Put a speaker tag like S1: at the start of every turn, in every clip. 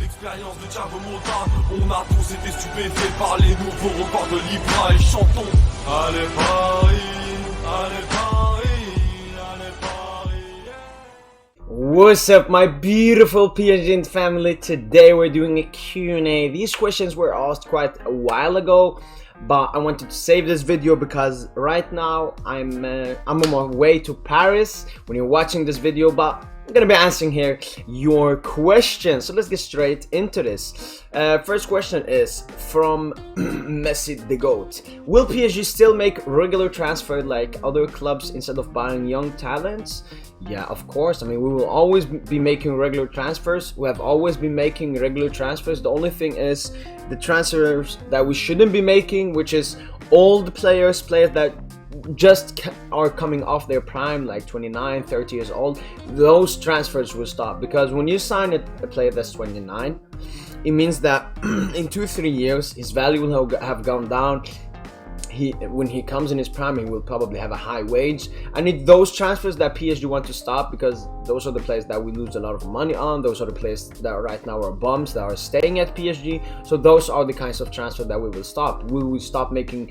S1: L'expérience de Thiago Motta, on a tous été stupéfaits par les nouveaux records de Libra et chantons. Allez Paris, allez Paris, allez Paris.
S2: What's up, my beautiful PSGINT family? Today we're doing a Q&A. These questions were asked quite a while ago, but I wanted to save this video because right now I'm on my way to Paris when you're watching this video, but I'm gonna be answering here your questions. So let's get straight into this. First question is from Messi the Goat. Will PSG still make regular transfer like other clubs instead of buying young talents? Yeah, of course. I mean, we will always be making regular transfers. We have always been making regular transfers. The only thing is the transfers that we shouldn't be making, which is old players that just are coming off their prime, like 29, 30 years old. Those transfers will stop, because when you sign a player that's 29, it means that in 2-3 years his value will have gone down. When he comes in his prime, he will probably have a high wage. And it's those transfers that PSG want to stop, because those are the players that we lose a lot of money on. Those are the players that right now are bums that are staying at PSG. So those are the kinds of transfers that we will stop. Will we stop making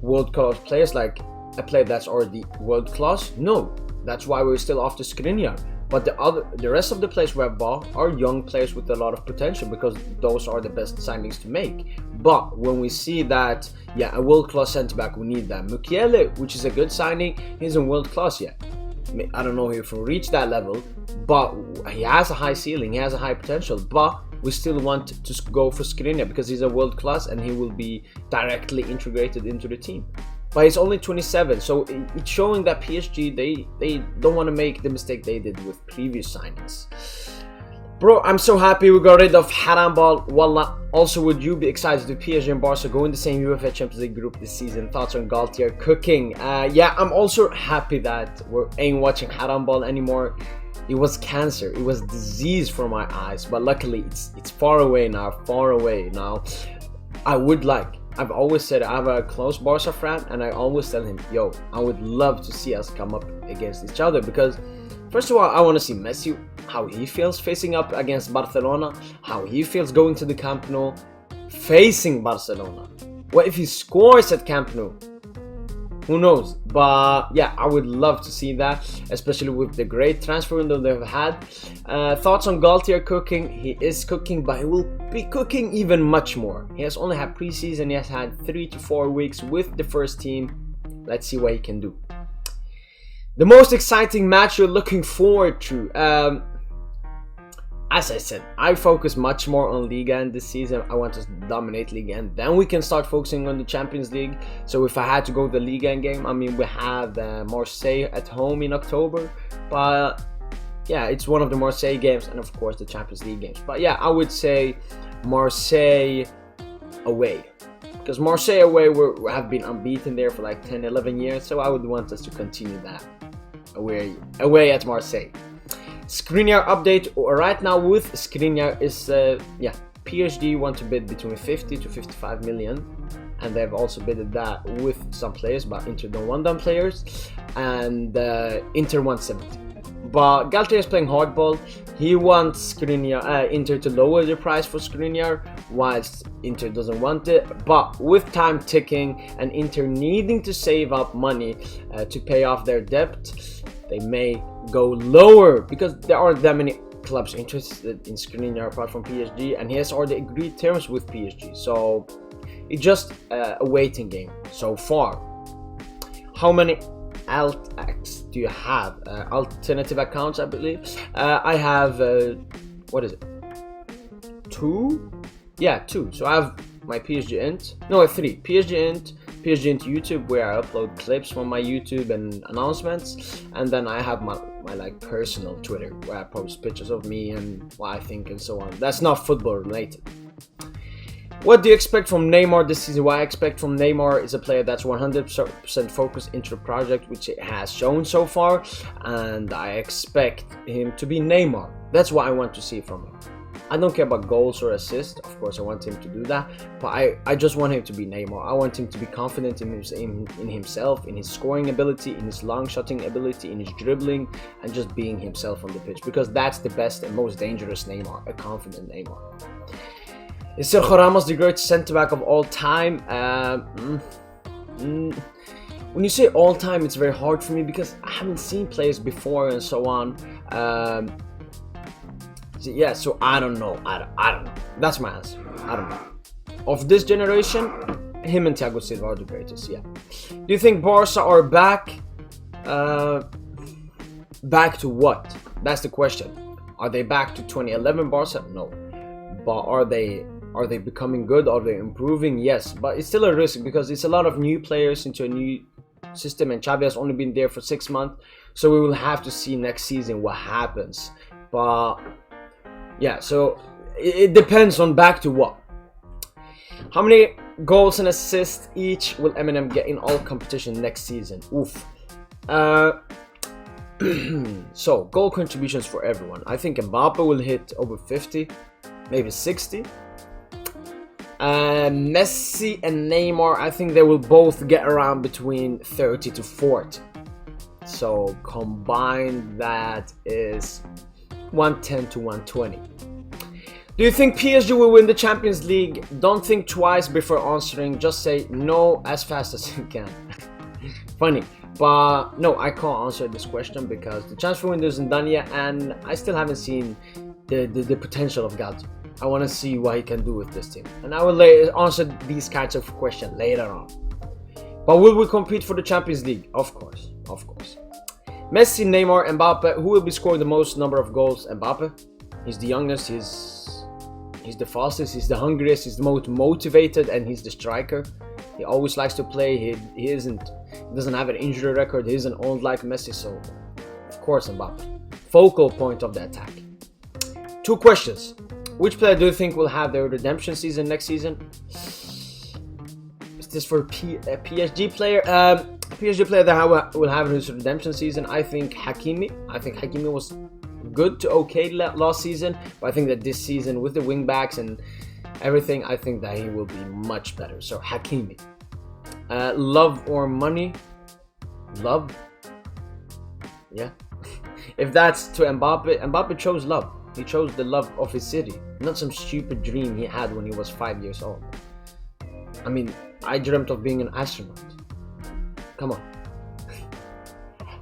S2: world-class players, like a player that's already world-class? No, that's why we're still after Skriniar. But the rest of the players we have bought are young players with a lot of potential, because those are the best signings to make. But when we see that, yeah, a world-class centre-back, we need that. Mukiele, which is a good signing, he isn't world-class yet. I don't know if he'll reach that level, but he has a high ceiling, he has a high potential. But we still want to go for Skriniar because he's a world-class and he will be directly integrated into the team. But he's only 27, so it's showing that PSG, they don't want to make the mistake they did with previous signings. Bro, I'm so happy we got rid of Haram Ball. Wallah. Also, would you be excited if PSG and Barca go in the same UEFA Champions League group this season? Thoughts on Galtier cooking? Yeah, I'm also happy that we ain't watching Haram Ball anymore. It was cancer, it was disease for my eyes, but luckily it's far away now, I've always said I'm a close Barca fan, and I always tell him, yo, I would love to see us come up against each other, because first of all, I want to see Messi, how he feels facing up against Barcelona, how he feels going to the Camp Nou facing Barcelona. What if he scores at Camp Nou? Who knows? But yeah, I would love to see that, especially with the great transfer window they've had. Thoughts on Galtier cooking? He is cooking, but he will be cooking even much more. He has only had preseason, he has had 3 to 4 weeks with the first team. Let's see what he can do. The most exciting match you're looking forward to? As I said, I focus much more on Liga in this season. I want to dominate Liga, and then we can start focusing on the Champions League. So if I had to go the Liga game, I mean, we have Marseille at home in October. But yeah, it's one of the Marseille games, and of course the Champions League games. But yeah, I would say Marseille away. Because Marseille away, we have been unbeaten there for like 10-11 years. So I would want us to continue that away at Marseille. Skriniar update right now with Skriniar is PSG want to bid between 50 to 55 million, and they've also bidded that with some players, but Inter don't want them players, and Inter wants 70. But Galtier is playing hardball. He wants Inter to lower the price for Skriniar, whilst Inter doesn't want it. But with time ticking and Inter needing to save up money to pay off their debt, they may go lower, because there aren't that many clubs interested in Skriniar apart from PSG, and he has already agreed terms with PSG. So it's just a waiting game so far. How many alt-acts do you have? Alternative accounts, I believe. I have what is it? 2? Yeah, 2. So I have my PSGINT. No, 3. PSGINT YouTube, where I upload clips from my YouTube and announcements, and then I have my like personal Twitter, where I post pictures of me and what I think and so on. That's not football related. What do you expect from Neymar this season? What I expect from Neymar is a player that's 100% focused into the project, which it has shown so far, and I expect him to be Neymar. That's what I want to see from him. I don't care about goals or assists. Of course, I want him to do that, but I just want him to be Neymar. I want him to be confident in himself, in his scoring ability, in his long shotting ability, in his dribbling, and just being himself on the pitch, because that's the best and most dangerous Neymar, a confident Neymar. Is Sergio Ramos the greatest centre-back of all time? When you say all time, it's very hard for me because I haven't seen players before and so on. Yeah, so I don't know. I don't know. That's my answer. I don't know. Of this generation, him and Thiago Silva are the greatest. Yeah. Do you think Barca are back? Back to what? That's the question. Are they back to 2011 Barca? No. But are they becoming good? Are they improving? Yes. But it's still a risk because it's a lot of new players into a new system, and Xavi has only been there for 6 months. So we will have to see next season what happens. But yeah, so it depends on back to what. How many goals and assists each will MNM get in all competition next season? Oof. So goal contributions for everyone. I think Mbappe will hit over 50, maybe 60. Messi and Neymar, I think they will both get around between 30 to 40. So combined, that is 110 to 120. Do you think PSG will win the Champions League? Don't think twice before answering. Just say no as fast as you can. Funny, but no, I can't answer this question because the transfer window isn't done yet, and I still haven't seen the potential of Gakpo. I want to see what he can do with this team, and I will answer these kinds of questions later on. But will we compete for the Champions League? Of course, of course. Messi, Neymar, Mbappe. Who will be scoring the most number of goals? Mbappe. He's the youngest. He's the fastest. He's the hungriest. He's the most motivated, and he's the striker. He always likes to play. He doesn't have an injury record. He isn't old like Messi, so of course Mbappe. Focal point of the attack. 2 questions. Which player do you think will have their redemption season next season? Is this for a PSG player? PSG player that will have his redemption season. I think Hakimi. I think Hakimi was good to okay last season, but I think that this season with the wing backs and everything, I think that he will be much better. So Hakimi. Love or money? Love. Yeah. If that's to Mbappe, Mbappe chose love. He chose the love of his city, not some stupid dream he had when he was 5 years old. I mean, I dreamt of being an astronaut. Come on.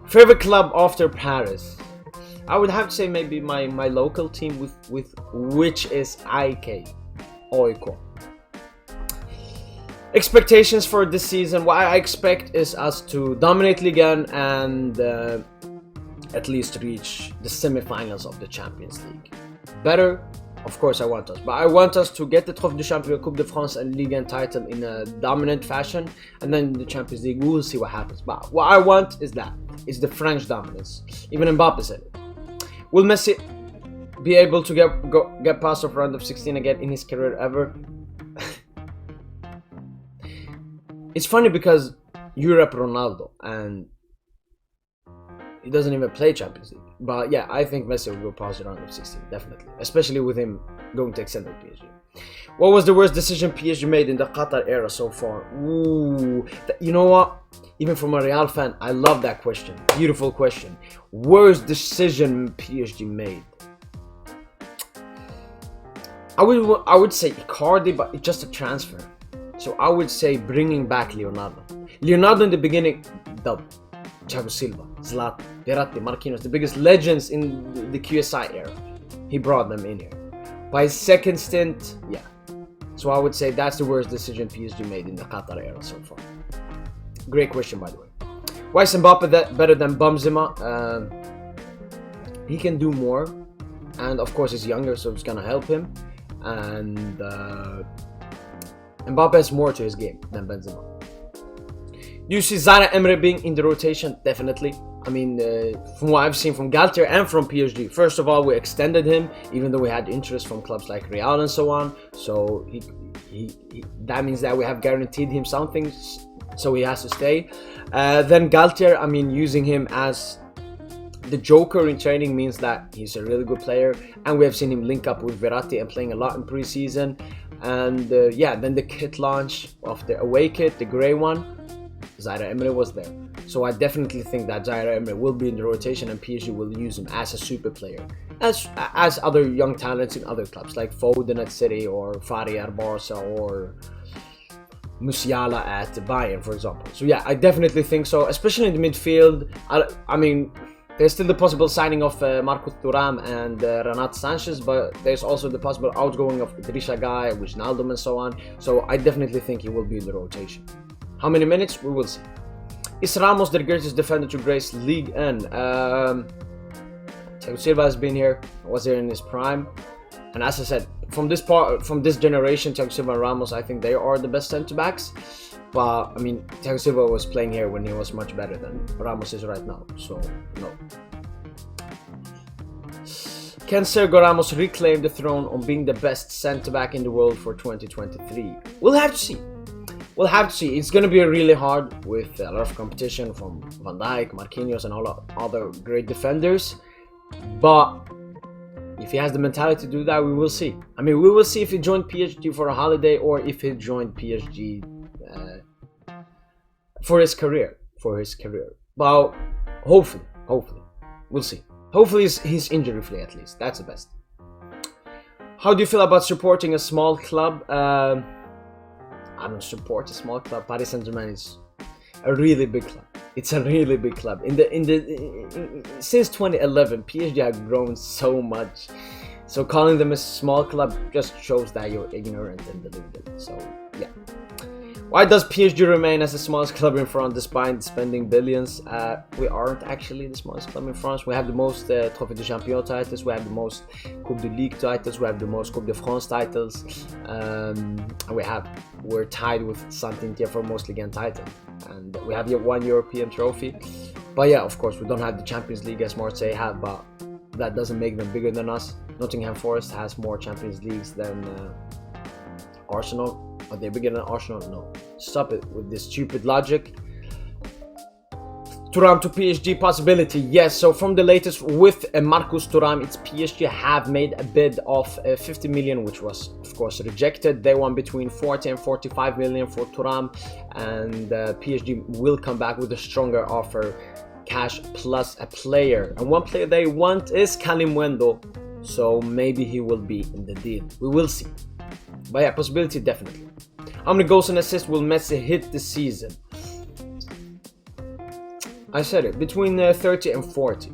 S2: Favorite club after Paris? I would have to say maybe my local team with which is Oiko. Expectations for this season. What I expect is us to dominate Ligue 1 and at least reach the semi-finals of the Champions League. Better, of course I want us, but I want us to get the Trophée du Champion, Coupe de France and Ligue 1 title in a dominant fashion, and then the Champions League, we will see what happens. But what I want is the French dominance. Even Mbappe said it. Will Messi be able to get past the round of 16 again in his career ever? It's funny because you rep Ronaldo and he doesn't even play Champions League. But yeah, I think Messi will go past the round of 16, definitely. Especially with him going to extend with PSG. What was the worst decision PSG made in the Qatar era so far? Ooh, you know what? Even from a Real fan, I love that question. Beautiful question. Worst decision PSG made? I would say Icardi, but it's just a transfer. So I would say bringing back Leonardo. Leonardo in the beginning, dub. Thiago Silva, Zlatan, Verratti, Marquinhos, the biggest legends in the QSI era. He brought them in here. By his second stint, yeah. So I would say that's the worst decision PSG made in the Qatar era so far. Great question, by the way. Why is Mbappe better than Benzema? He can do more, and of course he's younger, so it's gonna help him. And Mbappe has more to his game than Benzema. Do you see Zara Emre being in the rotation? Definitely. I mean, from what I've seen from Galtier and from PSG, first of all, we extended him, even though we had interest from clubs like Real and so on. So that means that we have guaranteed him something, so he has to stay. Then Galtier, I mean, using him as the Joker in training means that he's a really good player, and we have seen him link up with Verratti and playing a lot in preseason. And yeah, then the kit launch of the away kit, the grey one, Zaire Emery was there. So I definitely think that Zaire Emery will be in the rotation and PSG will use him as a super player, as other young talents in other clubs like Foden at City or Fari at Barca or Musiala at Bayern, for example. So yeah, I definitely think so, especially in the midfield. I mean, there's still the possible signing of Marcus Thuram and Renato Sanchez, but there's also the possible outgoing of Idrissa Gueye, Wijnaldum and so on. So I definitely think he will be in the rotation. How many minutes? We will see. Is Ramos the greatest defender to grace League N? Thiago Silva has been here, was here in his prime. And as I said, from this generation, Thiago Silva and Ramos, I think they are the best centre-backs. But, I mean, Thiago Silva was playing here when he was much better than Ramos is right now. So, no. Can Sergio Ramos reclaim the throne on being the best centre-back in the world for 2023? We'll have to see. We'll have to see. It's going to be really hard with a lot of competition from Van Dijk, Marquinhos and all other great defenders. But if he has the mentality to do that, we will see. I mean, we will see if he joined PSG for a holiday or if he joined PSG for his career. But hopefully, we'll see. Hopefully he's injury free at least. That's the best. How do you feel about supporting a small club? I don't support a small club. Paris Saint-Germain is a really big club. It's a really big club. Since 2011, PSG have grown so much. So calling them a small club just shows that you're ignorant and deluded. So yeah. Why does PSG remain as the smallest club in France despite spending billions? We aren't actually the smallest club in France. We have the most Trophée de Champion titles. We have the most Coupe de Ligue titles. We have the most Coupe de France titles. We're tied with Saint-Étienne for most Ligue 1 title. And we have one European trophy. But yeah, of course, we don't have the Champions League as Marseille have, but that doesn't make them bigger than us. Nottingham Forest has more Champions Leagues than Arsenal. Are they bigger than Arsenal? No. Stop it with this stupid logic. Thuram to PSG possibility. Yes, so from the latest with Marcus Thuram, it's PSG have made a bid of 50 million, which was of course rejected. They want between 40 and 45 million for Thuram, and PSG will come back with a stronger offer, cash plus a player. And one player they want is Kalimundo, so maybe he will be in the deal. We will see. But yeah, possibility definitely. How many goals and assists will Messi hit this season? I said it, between 30 and 40.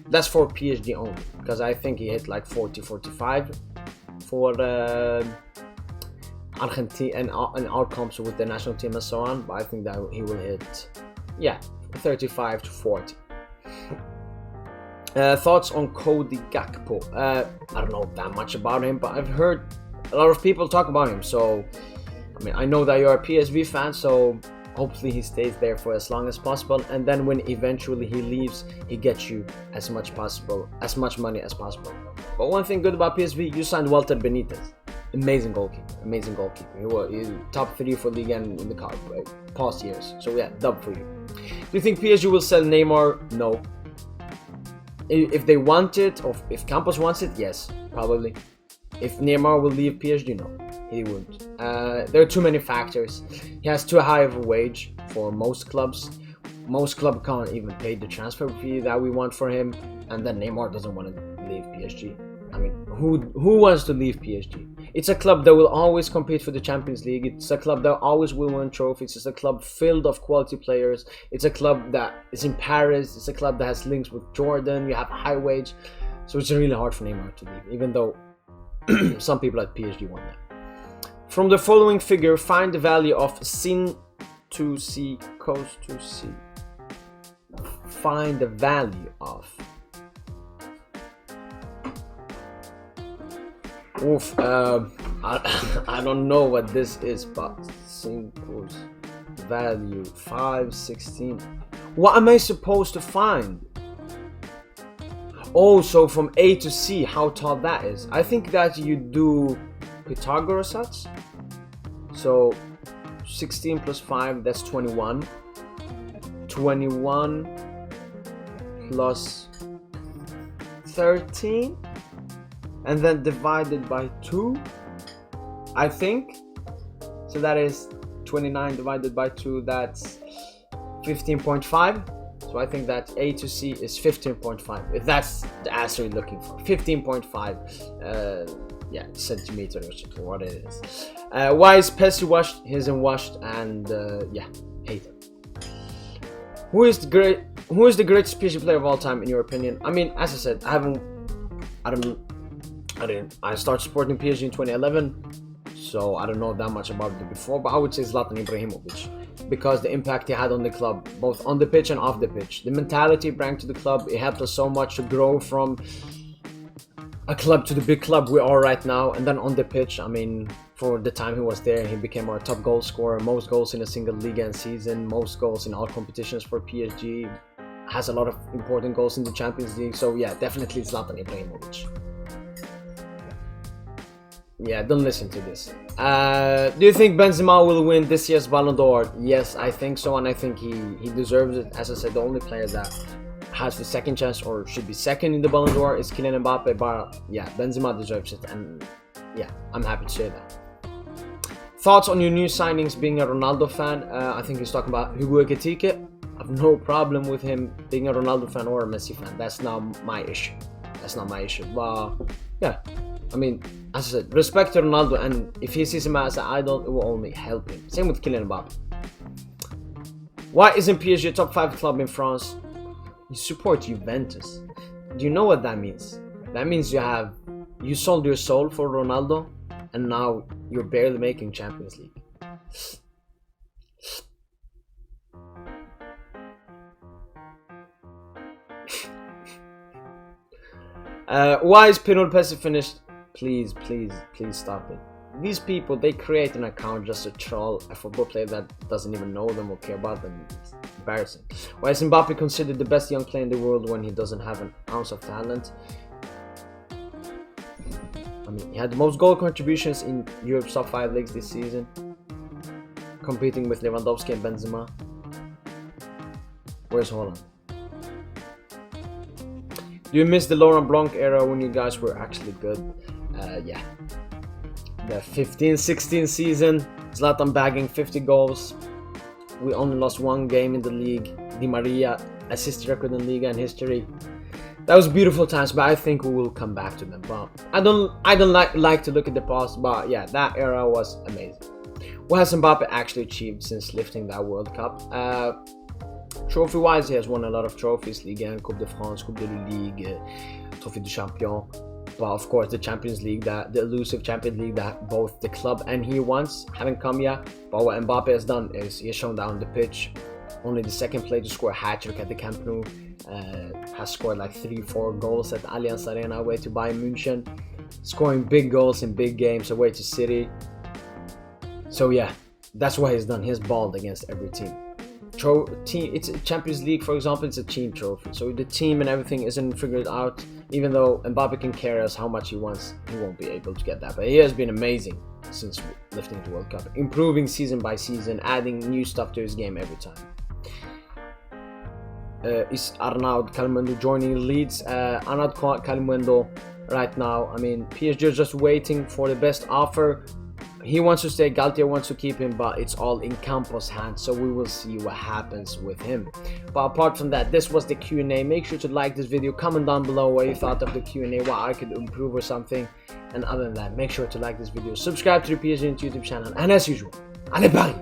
S2: That's for PSG only, because I think he hit like 40, 45 for Argentina and outcomes with the national team and so on. But I think that he will hit, yeah, 35 to 40. Thoughts on Kodi Gakpo? I don't know that much about him, but I've heard a lot of people talk about him. So, I mean, I know that you're a PSV fan, so hopefully he stays there for as long as possible, and then when eventually he leaves, he gets you as much money as possible. But one thing good about PSV, you signed Walter Benitez, amazing goalkeeper. He was top 3 for Ligue 1 in the past years. So yeah, dub for you. Do you think PSG will sell Neymar? No. If they want it, or if Campos wants it, yes, probably. If Neymar will leave PSG, no, he won't. There are too many factors. He has too high of a wage for most clubs. Most clubs can't even pay the transfer fee that we want for him. And then Neymar doesn't want to leave PSG. I mean, who wants to leave PSG? It's a club that will always compete for the Champions League. It's a club that always will win trophies. It's a club filled of quality players. It's a club that is in Paris. It's a club that has links with Jordan. You have a high wage. So it's really hard for Neymar to leave, even though some people at PSG want that. From the following figure, find the value of sin to c cos to c. Find the value of. Oof, I don't know what this is, but sin cos value 516. What am I supposed to find? Oh, so from A to C, how tall that is. I think that you do Pythagoras sets. So 16 plus 5, that's 21. 21. plus 13 and then divided by 2, I think. So that is 29 divided by 2, that's 15.5. So I think that A to C is 15.5, if that's the answer you're looking for. 15.5 yeah, centimeters or what it is. Why is Psja washed? He isn't washed, and yeah, hate him. Who is the greatest PSG player of all time in your opinion? I mean, as I said, I started supporting PSG in 2011, so I don't know that much about it before, but I would say Zlatan Ibrahimovic, because the impact he had on the club, both on the pitch and off the pitch. The mentality he brought to the club, it helped us so much to grow from a club to the big club we are right now. And then on the pitch, I mean, for the time he was there, he became our top goal scorer, most goals in a single league and season, most goals in all competitions for PSG, has a lot of important goals in the Champions League. So yeah, definitely Zlatan Ibrahimovic. Yeah, don't listen to this. Do you think Benzema will win this year's Ballon d'Or? Yes, I think so, and I think he deserves it. As I said, the only player that has the second chance, or should be second in the Ballon d'Or, is Kylian Mbappe, but yeah, Benzema deserves it, and yeah, I'm happy to say that. Thoughts on your new signings? Being a Ronaldo fan, I think he's talking about Hugo Ekitike. I have no problem with him being a Ronaldo fan or a Messi fan. That's not my issue. That's not my issue. But yeah, I mean, as I said, respect to Ronaldo, and if he sees him as an idol, it will only help him. Same with Kylian Mbappe. Why isn't PSG a top 5 club in France? You support Juventus. Do you know what that means? That means you sold your soul for Ronaldo, and now you're barely making Champions League. Why is Pinot Psja finished? Please stop it. These people, they create an account just to troll a football player that doesn't even know them or care about them. It's embarrassing. Why is Mbappe considered the best young player in the world when he doesn't have an ounce of talent? I mean, he had the most goal contributions in Europe's top 5 leagues this season, competing with Lewandowski and Benzema. Where's Holland? Do you miss the Laurent Blanc era when you guys were actually good? Yeah. The 15-16 season, Zlatan bagging 50 goals. We only lost 1 game in the league. Di Maria, assist record in Liga in history. That was beautiful times, but I think we will come back to them. But I don't like to look at the past, but yeah, that era was amazing. What has Mbappe actually achieved since lifting that World Cup? Trophy-wise, he has won a lot of trophies: Ligue 1, Coupe de France, Coupe de la Ligue, Trophée du Champion. But of course, the Champions League, the elusive Champions League that both the club and he wants, haven't come yet. But what Mbappe has done is he has shown down the pitch. Only the second player to score a hat-trick at the Camp Nou. Has scored like 3-4 goals at Allianz Arena away to Bayern München. Scoring big goals in big games away to City. So yeah, that's what he's done. He's balled against every team. It's a Champions League, for example, it's a team trophy. So the team and everything isn't figured out. Even though Mbappe can carry us how much he wants, he won't be able to get that. But he has been amazing since lifting the World Cup, improving season by season, adding new stuff to his game every time. Is Arnaud Kalimundo joining Leeds? Arnaud Kalimundo right now, I mean, PSG is just waiting for the best offer. He wants to stay, Galtier wants to keep him, but it's all in Campos' hands, so we will see what happens with him. But apart from that, this was the Q&A. Make sure to like this video, comment down below what you thought of the Q&A, what I could improve or something. And other than that, make sure to like this video, subscribe to the PSGINT YouTube channel, and as usual, allez Paris!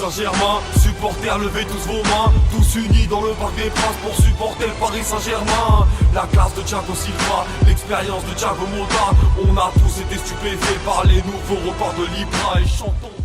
S1: Saint-Germain, supporters, levez tous vos mains, tous unis dans le parc des Princes pour supporter le Paris Saint-Germain. La classe de Thiago Silva, l'expérience de Thiago Motta, on a tous été stupéfaits par les nouveaux records de Libra et chantons.